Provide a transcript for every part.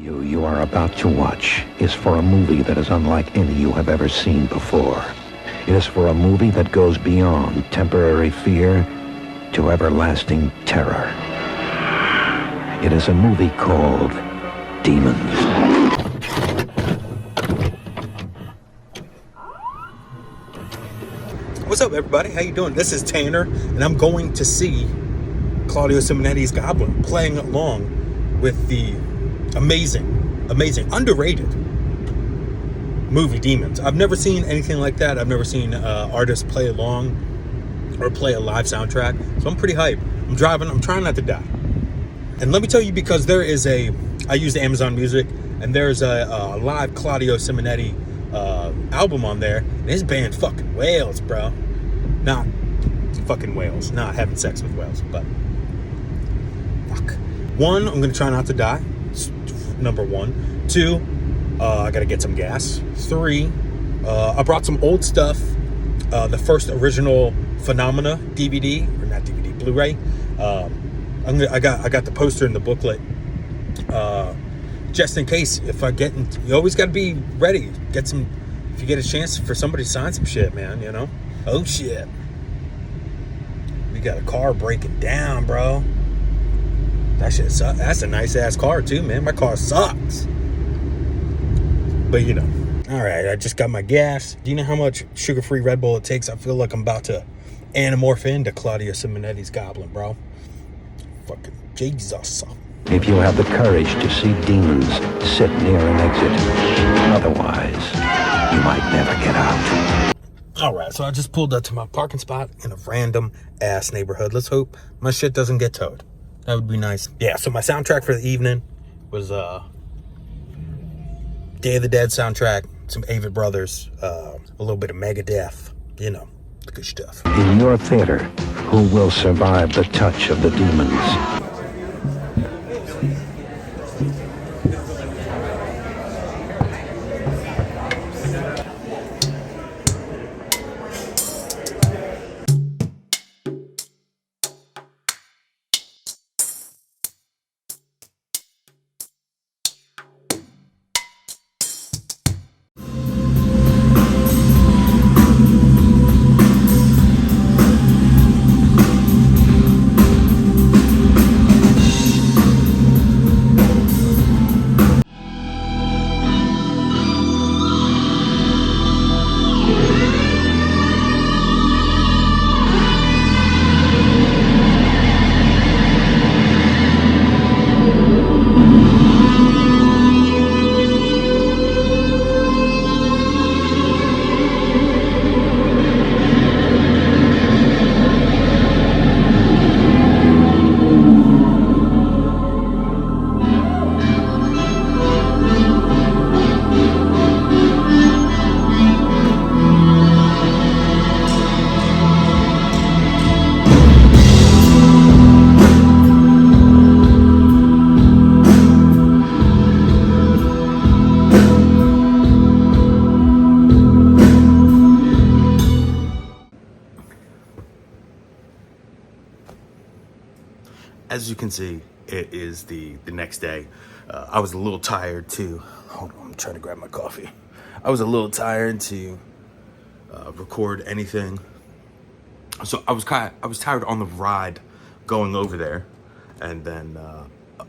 You are about to watch is for a movie that is unlike any you have ever seen before. It is for a movie that goes beyond temporary fear to everlasting terror. It is a movie called Demons. What's up, everybody? How you doing? This is Tanner, and I'm going to see Claudio Simonetti's Goblin, playing along with the amazing, underrated movie Demons. I've never seen anything like that. I've never seen artists play along or play a live soundtrack, so I'm pretty hyped. I'm driving. I'm trying not to die. And let me tell you, because I use Amazon Music, and there's a live Claudio Simonetti album on there, and his band fucking whales, bro. Not fucking whales, not having sex with whales, but fuck. One, I'm gonna try not to die. Number one. Two, I gotta get some gas. Three, I brought some old stuff. The first original Phenomena DVD, or not DVD, Blu-ray. I got the poster and the booklet. Just in case, if I get in, you always got to be ready. If you get a chance for somebody to sign some shit, man, you know? Oh, shit. We got a car breaking down, bro. That shit sucks. That's a nice-ass car, too, man. My car sucks. But, you know. All right, I just got my gas. Do you know how much sugar-free Red Bull it takes? I feel like I'm about to anamorph into Claudio Simonetti's Goblin, bro. Fucking Jesus. If you have the courage to see demons, sit near an exit. Otherwise, you might never get out. Alright, so I just pulled up to my parking spot in a random ass neighborhood. Let's hope my shit doesn't get towed. That would be nice. Yeah, so my soundtrack for the evening was Day of the Dead soundtrack, some Avett Brothers, a little bit of Megadeth, you know, the good stuff. In your theater, who will survive the touch of the demons? As you can see, it is the next day. I was a little tired to... Hold on, I'm trying to grab my coffee. I was a little tired to record anything. So I was tired on the ride going over there, and then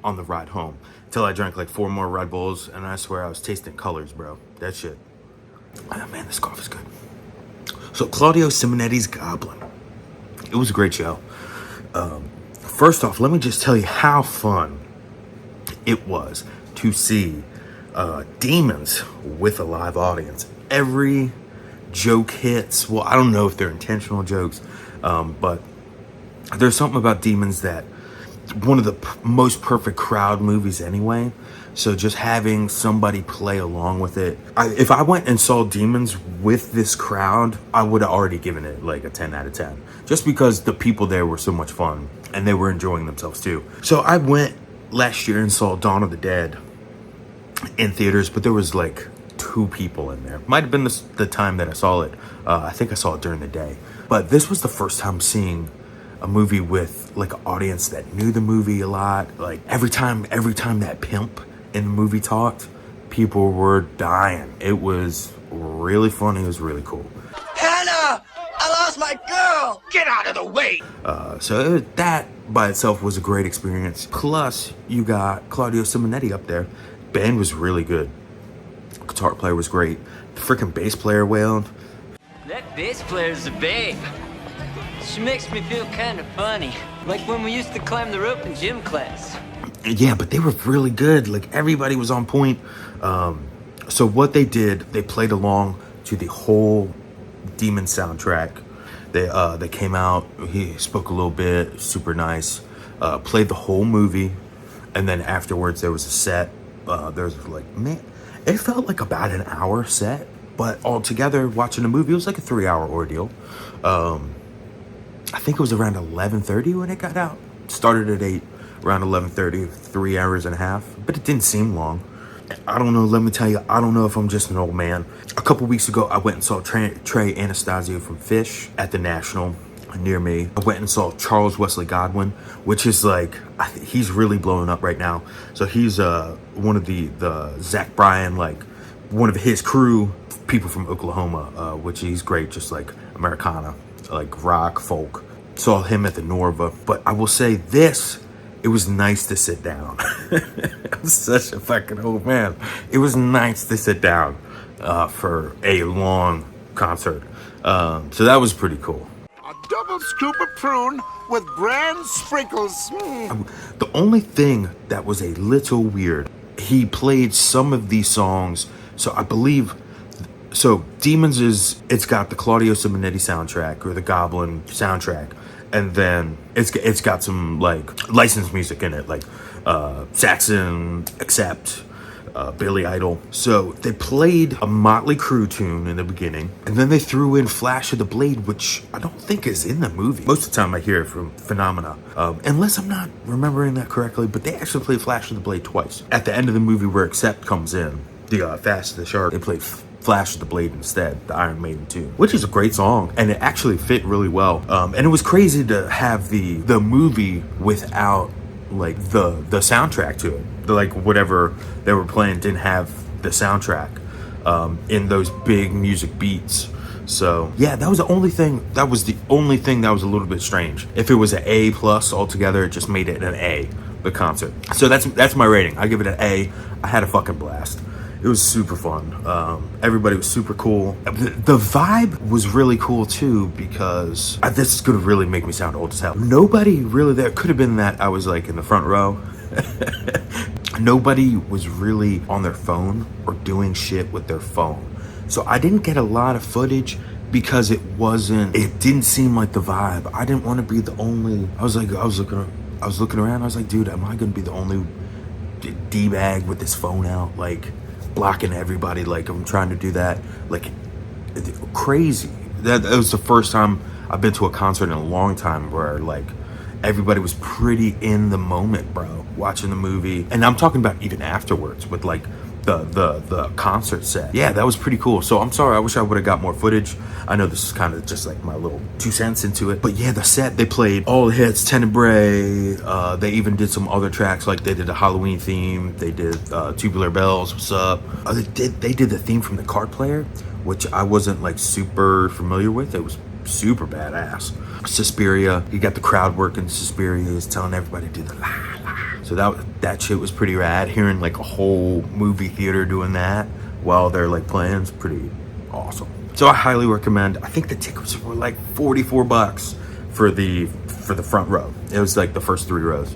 on the ride home. Till I drank like 4 more Red Bulls, and I swear I was tasting colors, bro. That shit. Oh, man, this coffee's good. So Claudio Simonetti's Goblin. It was a great show. First off, let me just tell you how fun it was to see Demons with a live audience. Every joke hits. Well, I don't know if they're intentional jokes, but there's something about Demons that one of the most perfect crowd movies anyway. So just having somebody play along with it. If I went and saw Demons with this crowd, I would have already given it like a 10 out of 10. Just because the people there were so much fun and they were enjoying themselves too. So I went last year and saw Dawn of the Dead in theaters, but there was like 2 people in there. Might have been the time that I saw it. I think I saw it during the day. But this was the first time seeing a movie with like an audience that knew the movie a lot. Like every time that pimp in the movie talked, people were dying. It was really funny. It was really cool. Hannah! I lost my girl! Get out of the way! So that by itself was a great experience. Plus, you got Claudio Simonetti up there. Band was really good. Guitar player was great. The freaking bass player wailed. That bass player's a babe. She makes me feel kind of funny. Like when we used to climb the rope in gym class. Yeah, but they were really good. Like, everybody was on point. So what they did, they played along to the whole Demon soundtrack. They came out, he spoke a little bit, super nice, played the whole movie, and then afterwards there was a set. There was like, man, it felt like about an hour set, but altogether watching the movie, it was like a 3-hour ordeal. I think it was around 11:30 when it got out. Started at 8, around 11:30, 3 hours and a half, but it didn't seem long. I don't know, let me tell you, I don't know if I'm just an old man. A couple weeks ago, I went and saw Trey Anastasio from Fish at the National near me. I went and saw Charles Wesley Godwin, which is like, he's really blowing up right now. So he's one of the Zach Bryan, like one of his crew, people from Oklahoma, which he's great, just like Americana, like rock, folk. Saw him at the Norva. But I will say this, it was nice to sit down. I'm such a fucking old man. It was nice to sit down for a long concert. So that was pretty cool. A double scoop of prune with bran sprinkles. The only thing that was a little weird, he played some of these songs. So I believe, so Demons it's got the Claudio Simonetti soundtrack or the Goblin soundtrack. And then it's got some like licensed music in it, like Saxon, Accept, Billy Idol. So they played a Motley Crue tune in the beginning, and then they threw in Flash of the Blade, which I don't think is in the movie. Most of the time I hear it from Phenomena, unless I'm not remembering that correctly, but they actually played Flash of the Blade twice. At the end of the movie where Accept comes in, the Fast the Shark, they played Flash of the Blade instead, the Iron Maiden tune, which is a great song, and it actually fit really well. And it was crazy to have the movie without like the soundtrack to it. Like whatever they were playing didn't have the soundtrack in those big music beats. So yeah, that was the only thing. That was the only thing that was a little bit strange. If it was an A plus altogether, it just made it an A, the concert. So that's my rating. I give it an A. I had a fucking blast. It was super fun. Everybody was super cool. The vibe was really cool too, because this is gonna really make me sound old as hell. Nobody really there. Could have been that I was like in the front row. Nobody was really on their phone or doing shit with their phone. So I didn't get a lot of footage because it didn't seem like the vibe. I didn't want to be the only, I was looking around. I was like, dude, am I gonna be the only D-bag with this phone out? Like, blocking everybody, like I'm trying to do that, like crazy. That was the first time I've been to a concert in a long time where like everybody was pretty in the moment, bro, watching the movie. And I'm talking about even afterwards with like the concert set. Yeah, that was pretty cool. So I'm sorry, I wish I would have got more footage. I know this is kind of just like my little 2 cents into it, but yeah, the set, they played all the hits, Tenebrae. They even did some other tracks, like they did a Halloween theme. They did Tubular Bells, What's Up. They did the theme from the Card Player, which I wasn't like super familiar with. It was super badass. Suspiria, you got the crowd working. Suspiria is telling everybody to do the la la. So that shit was pretty rad. Hearing like a whole movie theater doing that while they're like playing is pretty awesome. So I highly recommend. I think the tickets were like $44 for the front row. It was like the first 3 rows.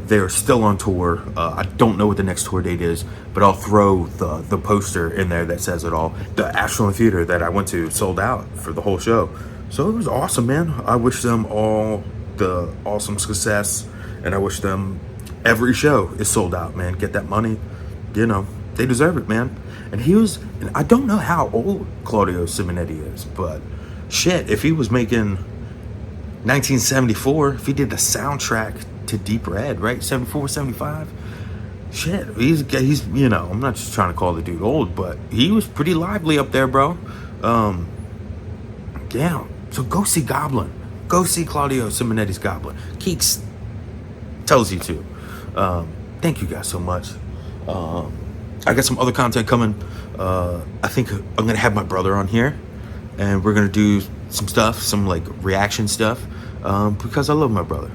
They're still on tour. I don't know what the next tour date is, but I'll throw the poster in there that says it all. The Ashland Theater that I went to sold out for the whole show. So it was awesome, man. I wish them all the awesome success, and I wish them every show is sold out, man. Get that money. You know, they deserve it, man. And I don't know how old Claudio Simonetti is, but shit, if he was making 1974, if he did the soundtrack to Deep Red, right? 74, 75. Shit, he's you know, I'm not just trying to call the dude old, but he was pretty lively up there, bro. Yeah. So go see Goblin. Go see Claudio Simonetti's Goblin. Keeks tells you to. Thank you guys so much. I got some other content coming. I think I'm gonna have my brother on here, and we're gonna do some stuff, some like reaction stuff, because I love my brother,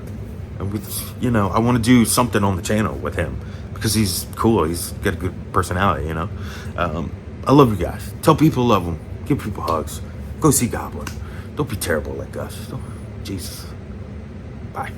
and I want to do something on the channel with him because he's cool. He's got a good personality, I love you guys. Tell people love them. Give people hugs. Go see Goblin. Don't be terrible like us. Jesus. Bye.